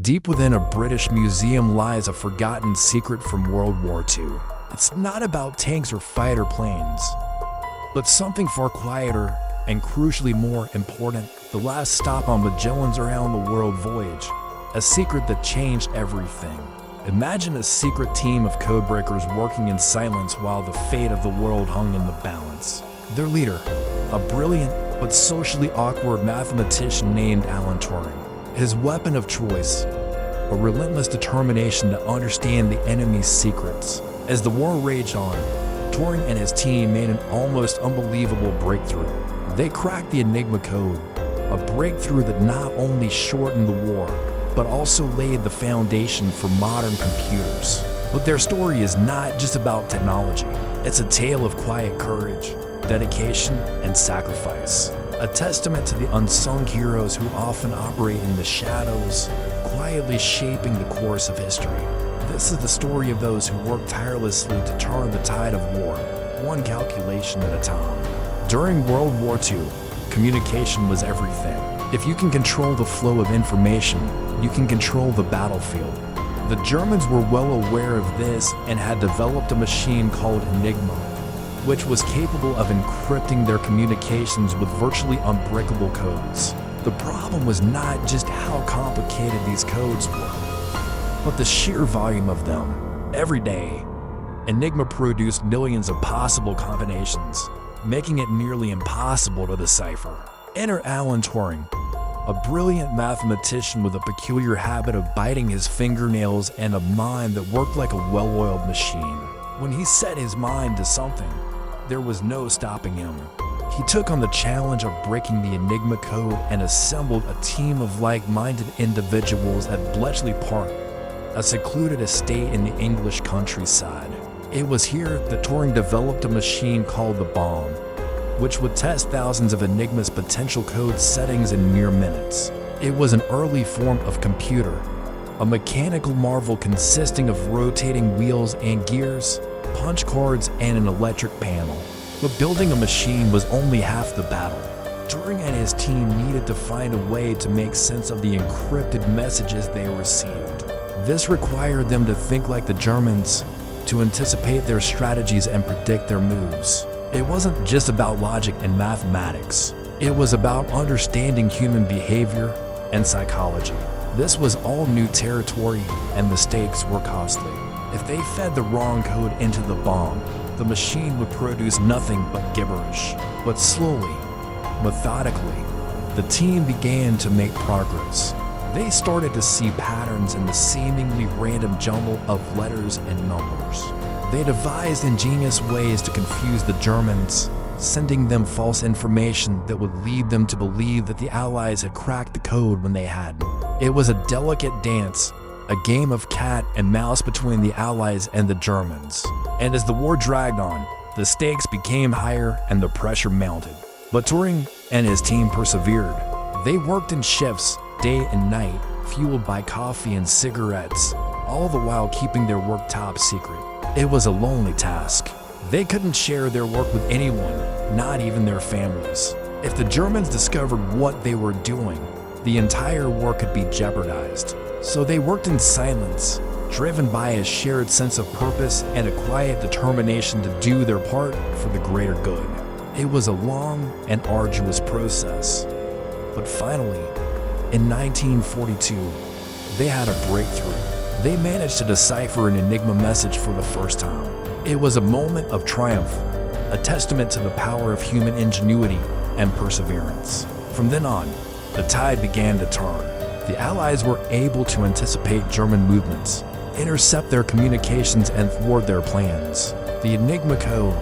Deep within a British museum lies a forgotten secret from World War II. It's not about tanks or fighter planes, but something far quieter and crucially more important, the last stop on Magellan's around-the-world voyage, a secret that changed everything. Imagine a secret team of codebreakers working in silence while the fate of the world hung in the balance. Their leader, a brilliant but socially awkward mathematician named Alan Turing. His weapon of choice, a relentless determination to understand the enemy's secrets. As the war raged on, Turing and his team made an almost unbelievable breakthrough. They cracked the Enigma code, a breakthrough that not only shortened the war, but also laid the foundation for modern computers. But their story is not just about technology. It's a tale of quiet courage, dedication, and sacrifice. A testament to the unsung heroes who often operate in the shadows, quietly shaping the course of history. This is the story of those who work tirelessly to turn the tide of war, one calculation at a time. During World War II, communication was everything. If you can control the flow of information, you can control the battlefield. The Germans were well aware of this and had developed a machine called Enigma, which was capable of encrypting their communications with virtually unbreakable codes. The problem was not just how complicated these codes were, but the sheer volume of them. Every day, Enigma produced millions of possible combinations, making it nearly impossible to decipher. Enter Alan Turing, a brilliant mathematician with a peculiar habit of biting his fingernails and a mind that worked like a well-oiled machine. When he set his mind to something, there was no stopping him. He took on the challenge of breaking the Enigma code and assembled a team of like-minded individuals at Bletchley Park, a secluded estate in the English countryside. It was here that Turing developed a machine called the bomb, which would test thousands of Enigma's potential code settings in mere minutes. It was an early form of computer, a mechanical marvel consisting of rotating wheels and gears, punch cards, and an electric panel. But building a machine was only half the battle. Turing and his team needed to find a way to make sense of the encrypted messages they received. This required them to think like the Germans, to anticipate their strategies and predict their moves. It wasn't just about logic and mathematics. It was about understanding human behavior and psychology. This was all new territory, and the stakes were costly. If they fed the wrong code into the bomb, the machine would produce nothing but gibberish. But slowly, methodically, the team began to make progress. They started to see patterns in the seemingly random jumble of letters and numbers. They devised ingenious ways to confuse the Germans, sending them false information that would lead them to believe that the Allies had cracked the code when they hadn't. It was a delicate dance, a game of cat and mouse between the Allies and the Germans. And as the war dragged on, the stakes became higher and the pressure mounted. But Turing and his team persevered. They worked in shifts, day and night, fueled by coffee and cigarettes, all the while keeping their work top secret. It was a lonely task. They couldn't share their work with anyone, not even their families. If the Germans discovered what they were doing, the entire war could be jeopardized. So they worked in silence, driven by a shared sense of purpose and a quiet determination to do their part for the greater good. It was a long and arduous process. But finally, in 1942, they had a breakthrough. They managed to decipher an Enigma message for the first time. It was a moment of triumph, a testament to the power of human ingenuity and perseverance. From then on, the tide began to turn. The Allies were able to anticipate German movements, intercept their communications, and thwart their plans. The Enigma code,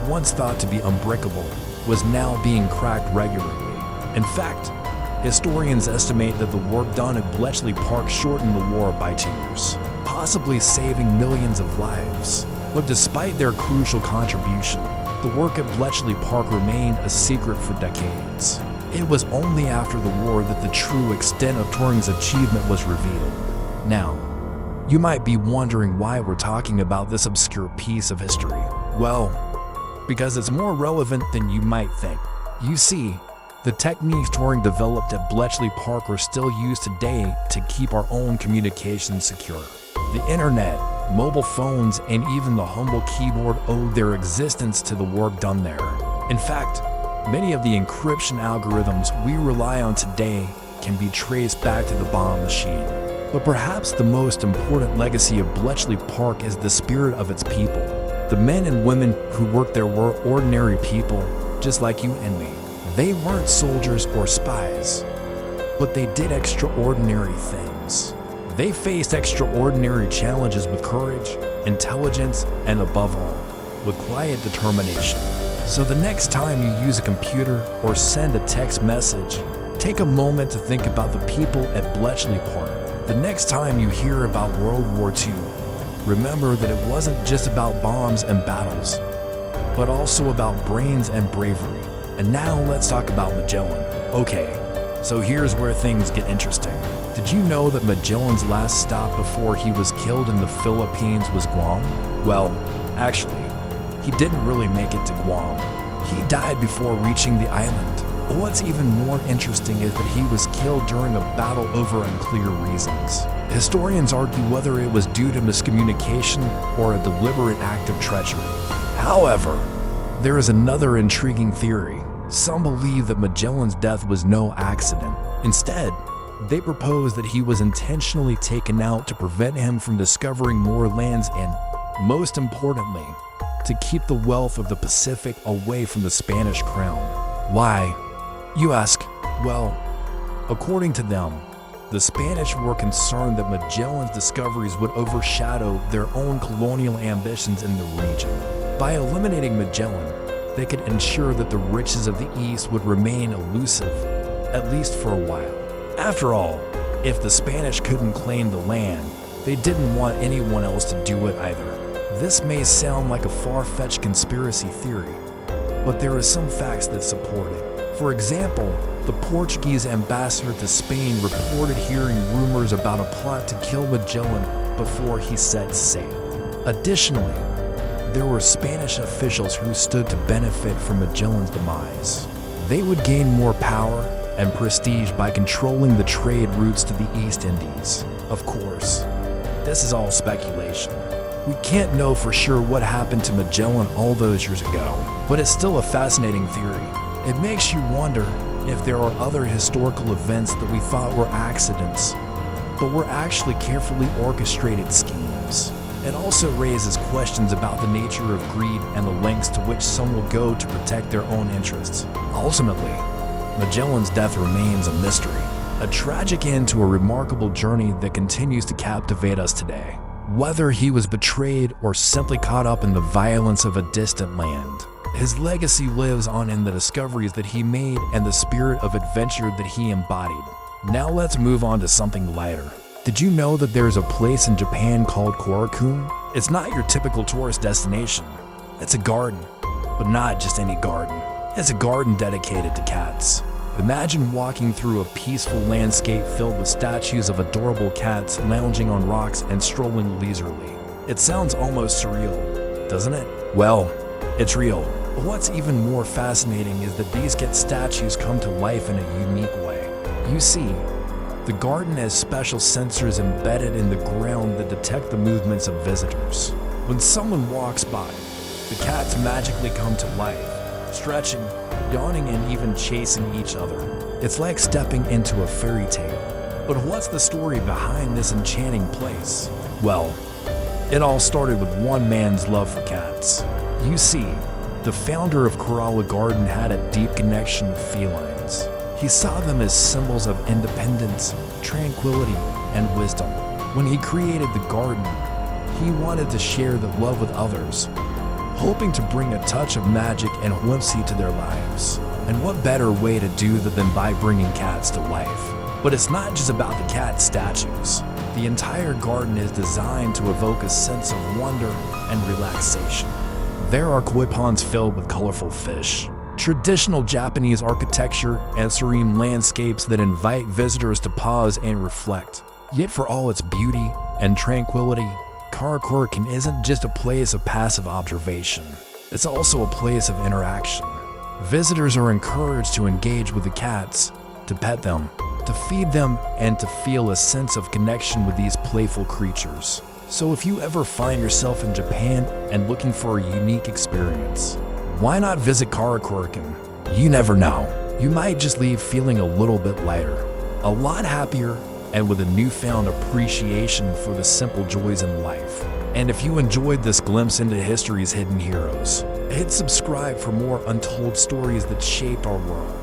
once thought to be unbreakable, was now being cracked regularly. In fact, historians estimate that the work done at Bletchley Park shortened the war by 2 years, possibly saving millions of lives. But despite their crucial contribution, the work at Bletchley Park remained a secret for decades. It was only after the war that the true extent of Turing's achievement was revealed. Now, you might be wondering why we're talking about this obscure piece of history. Well, because it's more relevant than you might think. You see, The techniques Turing developed at Bletchley Park are still used today to keep our own communications secure. The internet, mobile phones, and even the humble keyboard owed their existence to the work done there. In fact, many of the encryption algorithms we rely on today can be traced back to the bomb machine. But perhaps the most important legacy of Bletchley Park is the spirit of its people. The men and women who worked there were ordinary people, just like you and me. They weren't soldiers or spies, but they did extraordinary things. They faced extraordinary challenges with courage, intelligence, and above all, with quiet determination. So the next time you use a computer or send a text message, take a moment to think about the people at Bletchley Park. The next time you hear about World War II, remember that it wasn't just about bombs and battles, but also about brains and bravery. And now let's talk about Magellan. Okay, so here's where things get interesting. Did you know that Magellan's last stop before he was killed in the Philippines was Guam? Well, actually, he didn't really make it to Guam. He died before reaching the island. What's even more interesting is that he was killed during a battle over unclear reasons. Historians argue whether it was due to miscommunication or a deliberate act of treachery. However, there is another intriguing theory. Some believe that Magellan's death was no accident. Instead, they propose that he was intentionally taken out to prevent him from discovering more lands and, most importantly, to keep the wealth of the Pacific away from the Spanish crown. Why? You ask. Well, according to them, the Spanish were concerned that Magellan's discoveries would overshadow their own colonial ambitions in the region. By eliminating Magellan, they could ensure that the riches of the East would remain elusive, at least for a while. After all, if the Spanish couldn't claim the land, they didn't want anyone else to do it either. This may sound like a far-fetched conspiracy theory, but there are some facts that support it. For example, the Portuguese ambassador to Spain reported hearing rumors about a plot to kill Magellan before he set sail. Additionally, there were Spanish officials who stood to benefit from Magellan's demise. They would gain more power and prestige by controlling the trade routes to the East Indies. Of course, this is all speculation. We can't know for sure what happened to Magellan all those years ago, but it's still a fascinating theory. It makes you wonder if there are other historical events that we thought were accidents, but were actually carefully orchestrated schemes. It also raises questions about the nature of greed and the lengths to which some will go to protect their own interests. Ultimately, Magellan's death remains a mystery, a tragic end to a remarkable journey that continues to captivate us today. Whether he was betrayed or simply caught up in the violence of a distant land, his legacy lives on in the discoveries that he made and the spirit of adventure that he embodied. Now let's move on to something lighter. Did you know that there's a place in Japan called Korakuen? It's not your typical tourist destination. It's a garden, but not just any garden. It's a garden dedicated to cats. Imagine walking through a peaceful landscape filled with statues of adorable cats lounging on rocks and strolling leisurely. It sounds almost surreal, doesn't it? Well, it's real. But what's even more fascinating is that these cat statues come to life in a unique way. You see, the garden has special sensors embedded in the ground that detect the movements of visitors. When someone walks by, the cats magically come to life, stretching, yawning, and even chasing each other. It's like stepping into a fairy tale. But what's the story behind this enchanting place? Well, it all started with one man's love for cats. You see, the founder of Kerala Garden had a deep connection with felines. He saw them as symbols of independence, tranquility, and wisdom. When he created the garden, he wanted to share the love with others, hoping to bring a touch of magic and whimsy to their lives. And what better way to do that than by bringing cats to life? But it's not just about the cat statues. The entire garden is designed to evoke a sense of wonder and relaxation. There are koi ponds filled with colorful fish, traditional Japanese architecture, and serene landscapes that invite visitors to pause and reflect. Yet for all its beauty and tranquility, Korakuen isn't just a place of passive observation. It's also a place of interaction. Visitors are encouraged to engage with the cats, to pet them, to feed them, and to feel a sense of connection with these playful creatures. So if you ever find yourself in Japan and looking for a unique experience, why not visit Karakurikan? You never know. You might just leave feeling a little bit lighter, a lot happier, and with a newfound appreciation for the simple joys in life. And if you enjoyed this glimpse into history's hidden heroes, hit subscribe for more untold stories that shaped our world.